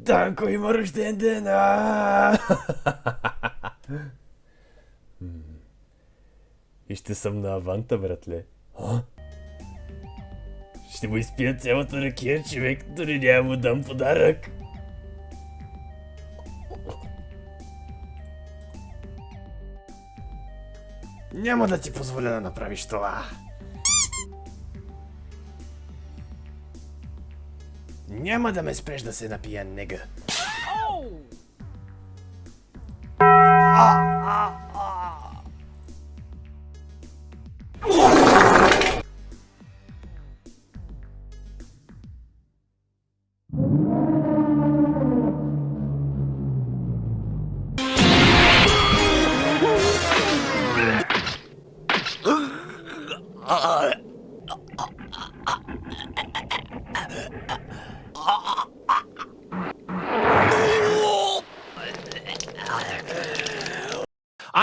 Данко, има рожден ден! И ще съм на аванта, братле. Ще му изпия цялата ракия, човек, дори няма му дам подарък. Няма да ти позволя да направиш това. Няма да ме спреш да се напия, нега.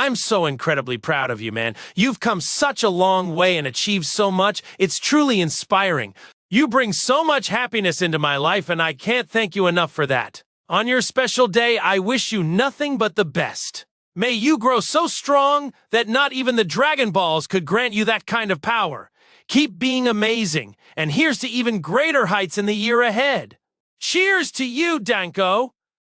I'm so incredibly proud of you, man. You've come such a long way and achieved so much. It's truly inspiring. You bring so much happiness into my life, and I can't thank you enough for that. On your special day, I wish you nothing but the best. May you grow so strong that not even the Dragon Balls could grant you that kind of power. Keep being amazing, and here's to even greater heights in the year ahead. Cheers to you, Danko!